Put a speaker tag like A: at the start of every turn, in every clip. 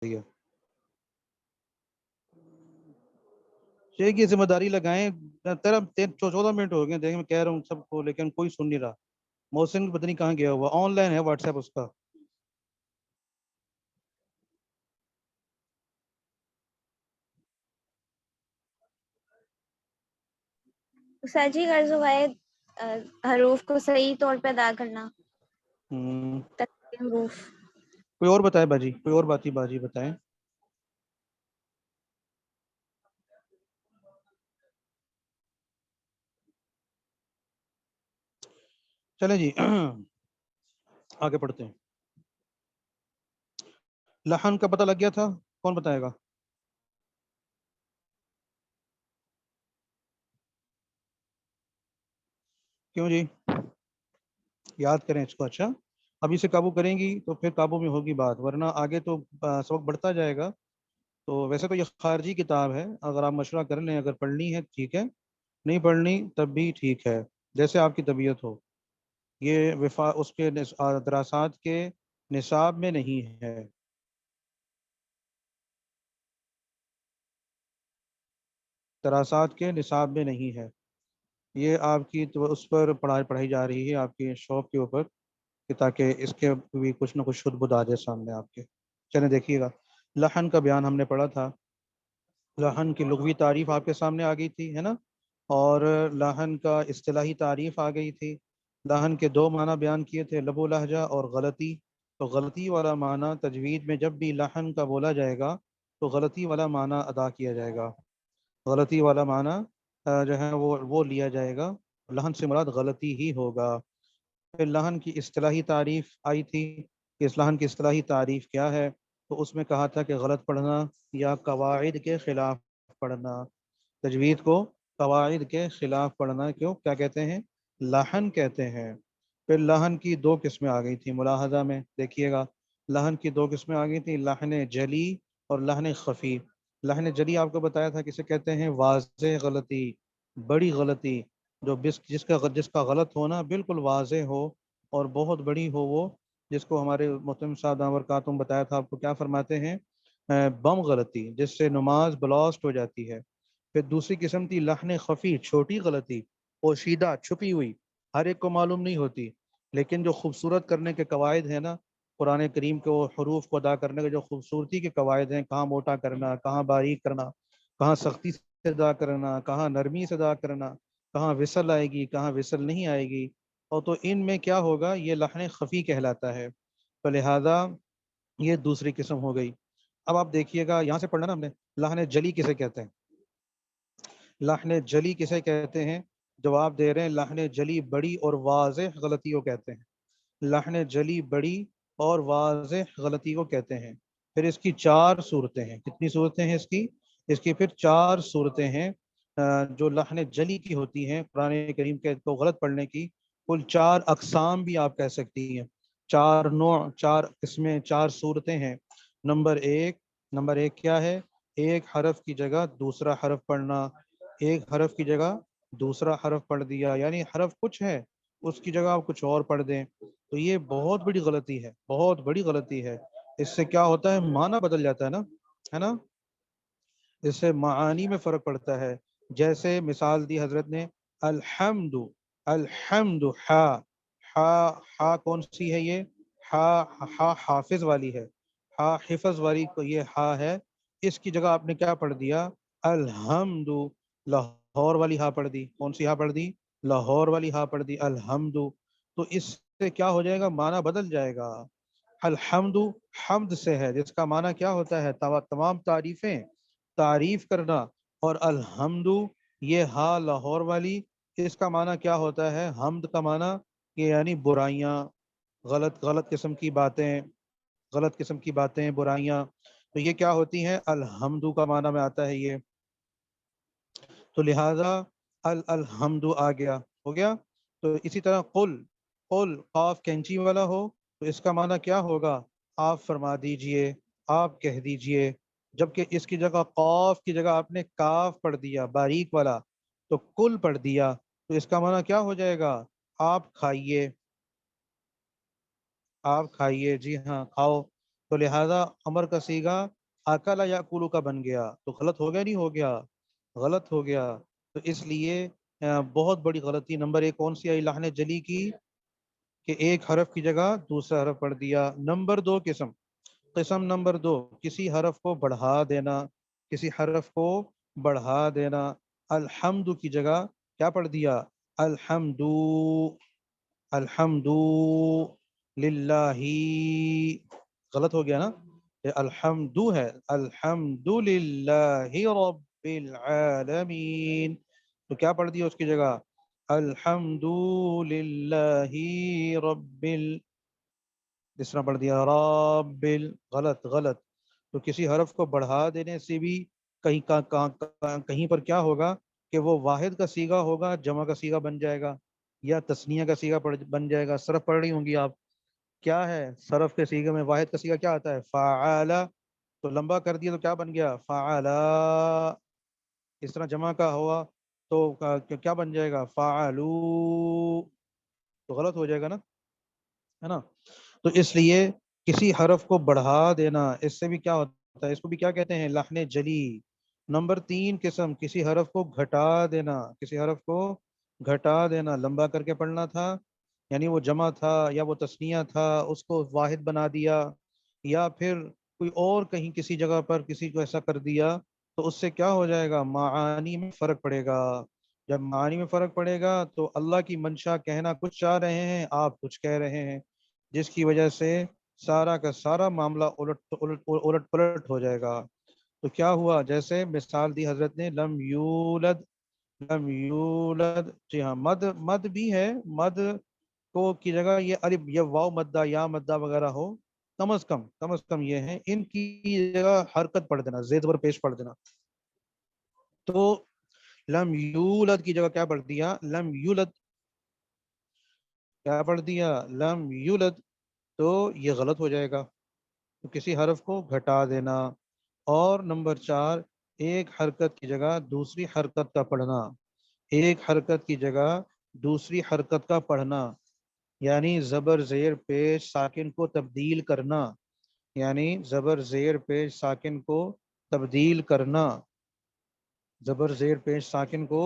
A: دیا شیخ کی ذمہ داری لگائیں. 14 منٹ ہو گئے دیکھیں میں کہہ رہا ہوں سب کو لیکن کوئی سن نہیں رہا. محسن پتہ نہیں کہاں گیا ہوا, آن لائن ہے واٹس ایپ اس کا.
B: سر جی غرض واحد حروف کو صحیح طور پہ ادا کرنا. حروف.
A: کوئی اور بتائے باجی, کوئی اور بات ہی باجی بتائیں. چلیں جی آگے پڑھتے ہیں. لحن کا پتہ لگ گیا تھا, کون بتائے گا؟ کیوں جی یاد کریں اس کو. اچھا ابھی سے قابو کریں گی تو پھر قابو میں ہوگی بات, ورنہ آگے تو سبق بڑھتا جائے گا. تو ویسے تو یہ خارجی کتاب ہے, اگر آپ مشورہ کر لیں, اگر پڑھنی ہے ٹھیک ہے, نہیں پڑھنی تب بھی ٹھیک ہے, جیسے آپ کی طبیعت ہو. یہ اس کے دراسات کے نصاب میں نہیں ہے. دراسات کے نصاب میں نہیں ہے. یہ آپ کی تو اس پر پڑھائی جا رہی ہے آپ کے شوق کے اوپر, کہ تاکہ اس کے بھی کچھ نہ کچھ شدھ بدھ آ جائے سامنے آپ کے. چلیں دیکھیے گا, لحن کا بیان ہم نے پڑھا تھا. لحن کی لغوی تعریف آپ کے سامنے آ گئی تھی, ہے نا, اور لحن کا اصطلاحی تعریف آ گئی تھی. لحن کے 2 معنی بیان کیے تھے, لب و لہجہ اور غلطی. تو غلطی والا معنی تجوید میں جب بھی لحن کا بولا جائے گا تو غلطی والا معنی ادا کیا جائے گا. غلطی والا معنی جو ہے وہ لیا جائے گا. لحن سے مراد غلطی ہی ہوگا. پھر لحن کی اصطلاحی تعریف آئی تھی کہ اس لحن کی اصطلاحی تعریف کیا ہے. تو اس میں کہا تھا کہ غلط پڑھنا یا قواعد کے خلاف پڑھنا. تجوید کو قواعد کے خلاف پڑھنا کیوں کیا کہتے ہیں؟ لحن کہتے ہیں. پھر لحن کی 2 قسمیں آ گئی تھیں ملاحظہ میں, دیکھیے گا. لحن کی 2 قسمیں آ گئی تھیں, لحن جلی اور لحن خفی. لحن جلی آپ کو بتایا تھا کسے کہتے ہیں؟ واضح غلطی, بڑی غلطی, جو جس کا غلط ہونا بالکل واضح ہو اور بہت بڑی ہو وہ, جس کو ہمارے محترم صاحب دامور خاتون بتایا تھا آپ کو کیا فرماتے ہیں؟ بم غلطی, جس سے نماز بلاسٹ ہو جاتی ہے. پھر دوسری قسم تھی لحن خفی, چھوٹی غلطی, پوشیدہ چھپی ہوئی, ہر ایک کو معلوم نہیں ہوتی, لیکن جو خوبصورت کرنے کے قواعد ہیں نا قرآن کریم کے, وہ حروف کو ادا کرنے کے جو خوبصورتی کے قواعد ہیں, کہاں موٹا کرنا, کہاں باریک کرنا, کہاں سختی سے ادا کرنا, کہاں نرمی سے ادا کرنا, کہاں وصل آئے گی, کہاں وصل نہیں آئے گی, اور تو ان میں کیا ہوگا, یہ لحن خفی کہلاتا ہے. تو لہذا یہ دوسری قسم ہو گئی. اب آپ دیکھیے گا, یہاں سے پڑھنا نا ہم نے, لحن جلی کسے کہتے ہیں؟ لحن جلی کسے کہتے ہیں؟ جواب دے رہے ہیں, لحن جلی بڑی اور واضح غلطی کو کہتے ہیں. لحن جلی بڑی اور واضح غلطی کو کہتے ہیں. پھر اس کی 4 صورتیں ہیں. کتنی صورتیں ہیں اس کی؟ اس کی پھر 4 صورتیں ہیں جو لحن جلی کی ہوتی ہیں. قرآن کریم کے کو غلط پڑھنے کی کل 4 اقسام بھی آپ کہہ سکتی ہیں. 4 نوع, 4 قسمیں, 4 صورتیں ہیں. نمبر 1 کیا ہے؟ ایک حرف کی جگہ دوسرا حرف پڑھنا. ایک حرف کی جگہ دوسرا حرف پڑھ دیا, یعنی حرف کچھ ہے اس کی جگہ آپ کچھ اور پڑھ دیں, تو یہ بہت بڑی غلطی ہے, بہت بڑی غلطی ہے. اس سے کیا ہوتا ہے؟ معنی بدل جاتا ہے نا, ہے نا, اس سے معانی میں فرق پڑتا ہے. جیسے مثال دی حضرت نے, الحمد, الحمد, ہا کون سی ہے؟ یہ ہا حافظ والی ہے, ہا حفظ والی, کو یہ ہا ہے. اس کی جگہ آپ نے کیا پڑھ دیا؟ الحمد. لاہور والی ہا پڑھ دی. کون سی ہا پڑھ دی؟ لاہور والی ہا پڑھ دی, الحمد. تو اس سے کیا ہو جائے گا؟ معنی بدل جائے گا. الحمد حمد سے ہے, جس کا معنی کیا ہوتا ہے؟ تمام تعریفیں, تعریف کرنا. اور الحمد یہ ہا لاہور والی, اس کا معنی کیا ہوتا ہے؟ حمد کا معنی کہ یعنی برائیاں, غلط قسم کی باتیں, غلط قسم کی باتیں, برائیاں. تو یہ کیا ہوتی ہیں؟ الحمد کا معنی میں آتا ہے یہ. تو لہذا الحمد آ گیا, ہو گیا. تو اسی طرح قل قاف کینچی والا ہو تو اس کا معنی کیا ہوگا؟ آپ فرما دیجئے, آپ کہہ دیجئے. جبکہ اس کی جگہ قاف کی جگہ آپ نے کاف پڑھ دیا باریک والا, تو کل پڑھ دیا, تو اس کا معنی کیا ہو جائے گا؟ آپ کھائیے, آپ کھائیے, جی ہاں کھاؤ. تو لہذا امر کا سیگا اکلا یاکلو کا بن گیا، تو غلط ہو گیا نہیں ہو گیا؟ غلط ہو گیا۔ تو اس لیے بہت بڑی غلطی نمبر ایک کون سی آئی لحن جلی کی، کہ ایک حرف کی جگہ دوسرا حرف پڑھ دیا۔ نمبر دو قسم نمبر دو، کسی حرف کو بڑھا دینا، کسی حرف کو بڑھا دینا۔ الحمد کی جگہ کیا پڑھ دیا؟ الحمد، الحمد للہ، غلط ہو گیا نا؟ یہ الحمد ہے، الحمد للہ رب العالمین، تو کیا پڑھ دیا اس کی جگہ؟ الحمد للہ رب جس طرح پڑھ دیا رب غلط غلط۔ تو کسی حرف کو بڑھا دینے سے بھی کہیں پر کیا ہوگا کہ وہ واحد کا صیغہ ہوگا، جمع کا صیغہ بن جائے گا، یا تثنیہ کا صیغہ بن جائے گا۔ صرف پڑھ رہی ہوں گی آپ، کیا ہے صرف کے صیغے میں واحد کا صیغہ کیا آتا ہے؟ فعال، تو لمبا کر دیا تو کیا بن گیا؟ فعلا۔ اس طرح جمع کا ہوا تو کیا بن جائے گا؟ فعلو، تو غلط ہو جائے گا نا، ہے نا؟ تو اس لیے کسی حرف کو بڑھا دینا، اس سے بھی کیا ہوتا ہے؟ اس کو بھی کیا کہتے ہیں؟ لحن جلی۔ نمبر تین قسم، کسی حرف کو گھٹا دینا، کسی حرف کو گھٹا دینا، لمبا کر کے پڑھنا تھا، یعنی وہ جمع تھا یا وہ تثنیہ تھا، اس کو واحد بنا دیا، یا پھر کوئی اور کہیں کسی جگہ پر کسی کو ایسا کر دیا، تو اس سے کیا ہو جائے گا؟ معانی میں فرق پڑے گا۔ جب معانی میں فرق پڑے گا تو اللہ کی منشا کہنا کچھ چاہ رہے ہیں، آپ کچھ کہہ رہے ہیں، جس کی وجہ سے سارا کا سارا معاملہ الٹ پلٹ ہو جائے گا۔ تو کیا ہوا؟ جیسے مثال دی حضرت نے، لم یولد، لم یولد، جی ہاں، مد مد بھی ہے، مد کو کی جگہ یہ الف یا واو مدہ یا مدہ وغیرہ ہو، کم از کم یہ ہے، ان کی جگہ حرکت پڑھ دینا، زید پر پیش پڑھ دینا۔ تو لم یولد کی جگہ کیا پڑھ دیا؟ لم یولد، کیا پڑھ دیا؟ لم یولد، تو یہ غلط ہو جائے گا۔ تو کسی حرف کو گھٹا دینا۔ اور نمبر چار، ایک حرکت کی جگہ دوسری حرکت کا پڑھنا، ایک حرکت کی جگہ دوسری حرکت کا پڑھنا، یعنی زبر زیر پیش ساکن کو تبدیل کرنا، یعنی زبر زیر پیش ساکن کو تبدیل کرنا، زبر زیر پیش ساکن کو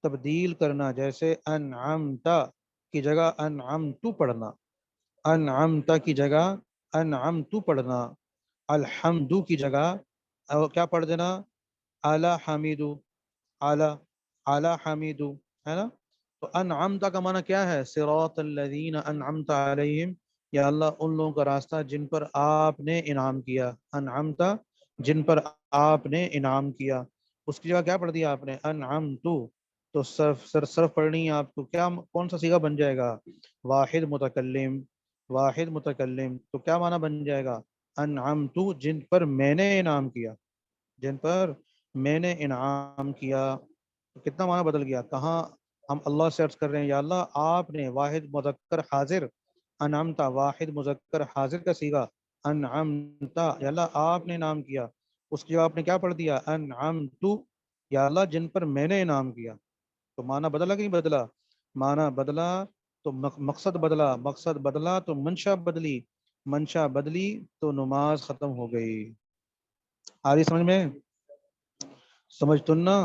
A: تبدیل کرنا، جیسے انعمتا کی جگہ انعمتو پڑھنا، انعمتا کی جگہ انعمتو پڑھنا، الحمدو کی جگہ کیا پڑھ دینا؟ اعلی حمیدو، اعلی، اعلی حمیدو، ہے نا؟ تو انعمتا کا معنی کیا ہے؟ صراط الذین انعمت علیہم، یا اللہ ان لوگوں کا راستہ جن پر آپ نے انعام کیا، انعمتا جن پر آپ نے انعام کیا، اس کی جگہ کیا پڑھ دیا آپ نے؟ انعمتو۔ تو صرف پڑھنی ہے آپ کو، کیا کون سا صیغہ بن جائے گا؟ واحد متکلم، واحد متکلم، تو کیا معنی بن جائے گا؟ انعمتو جن پر میں نے انعام کیا، جن پر میں نے انعام کیا، تو کتنا معنی بدل گیا؟ کہاں ہم اللہ سے عرض کر رہے ہیں یا اللہ آپ نے واحد مذکر حاضر، انعمتا واحد مذکر حاضر کا صیغہ، انعمتا یا اللہ آپ نے انعام کیا، اس کی جگہ آپ نے کیا پڑھ دیا؟ انعمتو، یا اللہ جن پر میں نے انعام کیا۔ تو معنی بدلا کہ نہیں بدلا؟ معنی بدلا تو مقصد بدلا، مقصد بدلا تو منشا بدلی، منشا بدلی تو نماز ختم ہو گئی۔ آ رہی سمجھ میں؟ سمجھ تو نا؟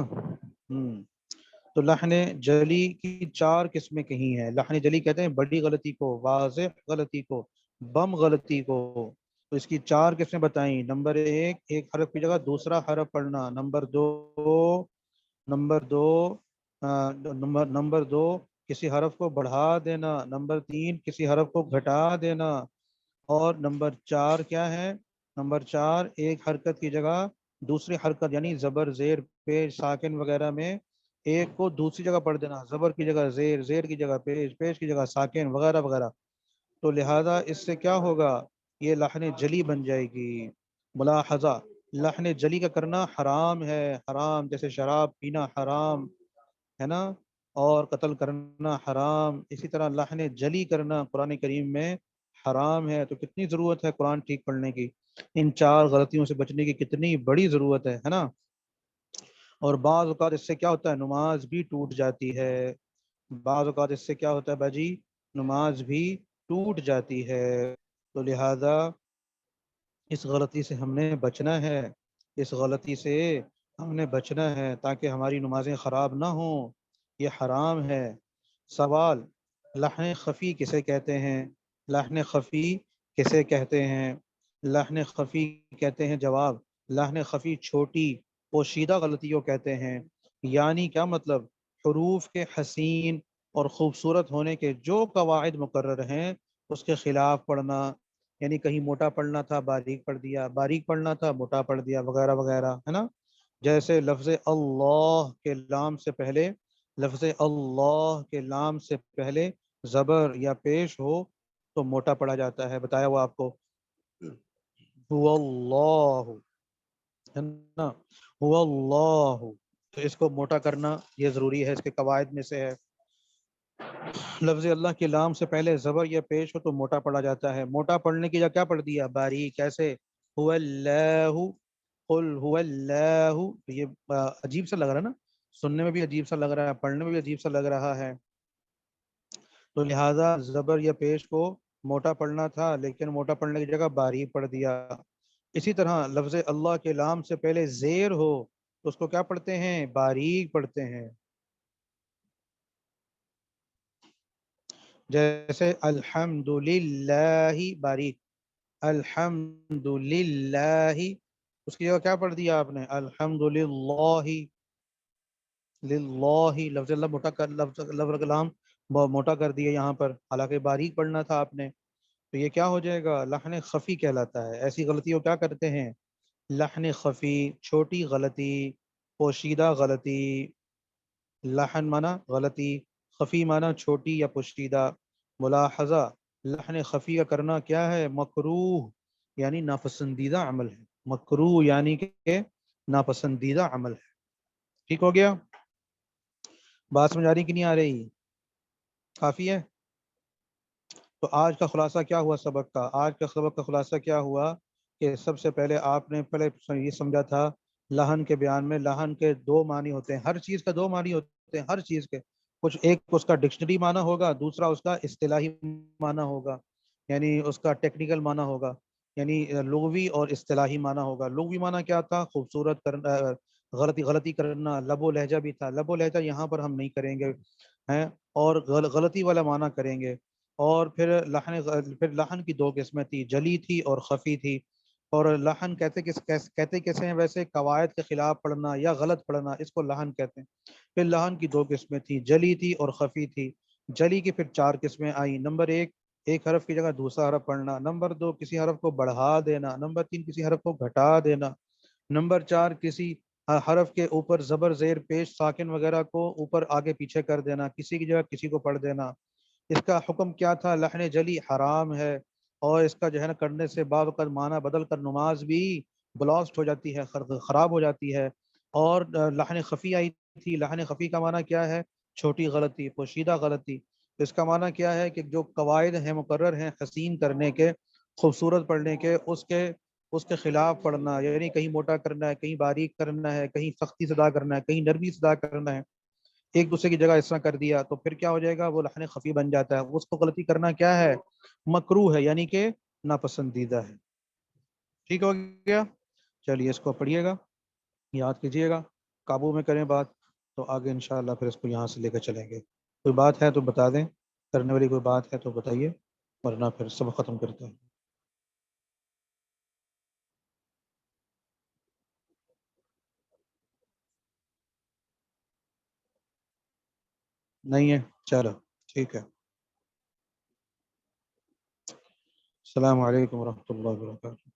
A: تو لحن جلی کی چار قسمیں کہیں ہیں۔ لحن جلی کہتے ہیں بڑی غلطی کو، واضح غلطی کو، بم غلطی کو۔ تو اس کی چار قسمیں بتائیں۔ نمبر ایک، ایک حرف کی جگہ دوسرا حرف پڑھنا۔ نمبر دو، نمبر دو نمبر دو کسی حرف کو بڑھا دینا۔ نمبر تین، کسی حرف کو گھٹا دینا۔ اور نمبر چار کیا ہے؟ نمبر چار، ایک حرکت کی جگہ دوسری حرکت، یعنی زبر زیر پیش ساکن وغیرہ میں ایک کو دوسری جگہ پڑھ دینا، زبر کی جگہ زیر، زیر کی جگہ پیش، پیش کی جگہ ساکن وغیرہ وغیرہ۔ تو لہذا اس سے کیا ہوگا؟ یہ لحن جلی بن جائے گی۔ ملاحظہ، لحن جلی کا کرنا حرام ہے، حرام، جیسے شراب پینا حرام ہے نا، اور قتل کرنا حرام، اسی طرح لحن جلی کرنا قرآن کریم میں حرام ہے۔ تو کتنی ضرورت ہے قرآن ٹھیک پڑھنے کی، ان چار غلطیوں سے بچنے کی کتنی بڑی ضرورت ہے نا؟ اور بعض اوقات اس سے کیا ہوتا ہے؟ نماز بھی ٹوٹ جاتی ہے، بعض اوقات اس سے کیا ہوتا ہے باجی؟ نماز بھی ٹوٹ جاتی ہے۔ تو لہذا اس غلطی سے ہم نے بچنا ہے، اس غلطی سے ہم نے بچنا ہے تاکہ ہماری نمازیں خراب نہ ہوں، یہ حرام ہے۔ سوال، لحن خفی کسے کہتے ہیں؟ لحن خفی کسے کہتے ہیں؟ لحن خفی کہتے ہیں، جواب، لحن خفی چھوٹی پوشیدہ غلطی کو کہتے ہیں۔ یعنی کیا مطلب؟ حروف کے حسین اور خوبصورت ہونے کے جو قواعد مقرر ہیں اس کے خلاف پڑھنا، یعنی کہیں موٹا پڑھنا تھا باریک پڑھ دیا، باریک پڑھنا تھا موٹا پڑھ دیا، وغیرہ وغیرہ، ہے نا؟ جیسے لفظ اللہ کے لام سے پہلے، لفظ اللہ کے لام سے پہلے زبر یا پیش ہو تو موٹا پڑھا جاتا ہے، بتایا وہ آپ کو، هو اللہ، ہے نا؟ هو اللہ، تو اس کو موٹا کرنا یہ ضروری ہے، اس کے قواعد میں سے ہے۔ لفظ اللہ کے لام سے پہلے زبر یا پیش ہو تو موٹا پڑھا جاتا ہے، موٹا پڑھنے کی جگہ کیا پڑھ دیا؟ باریک، کیسے؟ هو اللہ، قل هو اللہ، یہ عجیب سا لگ رہا ہے نا، سننے میں بھی عجیب سا لگ رہا ہے، پڑھنے میں بھی عجیب سا لگ رہا ہے، تو لہٰذا زبر یا پیش کو موٹا پڑھنا تھا لیکن موٹا پڑھنے کی جگہ باریک پڑھ دیا۔ اسی طرح لفظ اللہ کے لام سے پہلے زیر ہو تو اس کو کیا پڑھتے ہیں؟ باریک پڑھتے ہیں، جیسے الحمدللہ، باریک، الحمدللہ، اس کی جگہ کیا پڑھ دیا آپ نے؟ الحمدللہ، للہ، لفظ اللہ موٹا کر، لفظ کلام موٹا کر دیا یہاں پر، حالانکہ باریک پڑھنا تھا آپ نے، تو یہ کیا ہو جائے گا؟ لحن خفی کہلاتا ہے۔ ایسی غلطی کو کیا کرتے ہیں؟ لحن خفی، چھوٹی غلطی، پوشیدہ غلطی، لحن مانا غلطی، خفی مانا چھوٹی یا پوشیدہ۔ ملاحظہ، لحن خفی کا کرنا کیا ہے؟ مکروہ، یعنی ناپسندیدہ عمل ہے، مکروہ یعنی کہ ناپسندیدہ عمل ہے۔ ٹھیک ہو گیا؟ بات سمجھ آ رہی کہ نہیں آ رہی؟ کافی ہے؟ تو آج کا خلاصہ کیا ہوا سبق کا؟ آج کا سبق کا خلاصہ کیا ہوا کہ سب سے پہلے آپ نے پہلے یہ سمجھا تھا، لحن کے بیان میں لحن کے دو معنی ہوتے ہیں، ہر چیز کا دو معنی ہوتے ہیں، ہر چیز کے، کچھ ایک اس کا ڈکشنری معنی ہوگا، دوسرا اس کا اصطلاحی معنی ہوگا، یعنی اس کا ٹیکنیکل معنی ہوگا، یعنی لغوی اور اصطلاحی معنی ہوگا۔ لغوی معنی کیا تھا؟ خوبصورت کرنا، غلطی کرنا، لب و لہجہ بھی تھا، لب و لہجہ یہاں پر ہم نہیں کریں گے ہیں، اور غلطی والا معنی کریں گے۔ اور پھر لحن کی دو قسمیں تھی، جلی تھی اور خفی تھی۔ اور لحن کہتے کیسے ہیں ویسے؟ قواعد کے خلاف پڑھنا یا غلط پڑھنا، اس کو لحن کہتے ہیں۔ پھر لحن کی دو قسمیں تھیں، جلی تھی اور خفی تھی۔ جلی کی پھر چار قسمیں آئیں، نمبر ایک، ایک حرف کی جگہ دوسرا حرف پڑھنا، نمبر دو، کسی حرف کو بڑھا دینا، نمبر تین، کسی حرف کو گھٹا دینا، نمبر چار، کسی حرف کے اوپر زبر زیر پیش ساکن وغیرہ کو اوپر آگے پیچھے کر دینا، کسی کی جگہ کسی کو پڑھ دینا۔ اس کا حکم کیا تھا؟ لحن جلی حرام ہے، اور اس کا جو ہے نا کرنے سے بعض اوقات معنی بدل کر نماز بھی بلاسٹ ہو جاتی ہے، خراب ہو جاتی ہے۔ اور لحن خفی آئی تھی، لحن خفی کا معنی کیا ہے؟ چھوٹی غلطی، پوشیدہ غلطی۔ اس کا معنی کیا ہے؟ کہ جو قواعد ہیں مقرر ہیں حسین کرنے کے، خوبصورت پڑھنے کے، اس کے خلاف پڑھنا، یعنی کہیں موٹا کرنا ہے، کہیں باریک کرنا ہے، کہیں سختی سے ادا کرنا ہے، کہیں نرمی سے ادا کرنا ہے، ایک دوسرے کی جگہ اس طرح کر دیا تو پھر کیا ہو جائے گا؟ وہ لحن خفی بن جاتا ہے، اس کو غلطی کرنا کیا ہے؟ مکروہ ہے، یعنی کہ ناپسندیدہ ہے۔ ٹھیک ہو گیا؟ چلیے اس کو پڑھیے گا، یاد کیجیے گا، قابو میں کریں بات، تو آگے انشاءاللہ پھر اس کو یہاں سے لے کر چلیں گے۔ کوئی بات ہے تو بتا دیں، کرنے والی کوئی بات ہے تو بتائیے، ورنہ پھر سب ختم کرتے ہیں۔ نہیں ہے؟ چلو ٹھیک ہے، السلام علیکم ورحمۃ اللہ وبرکاتہ۔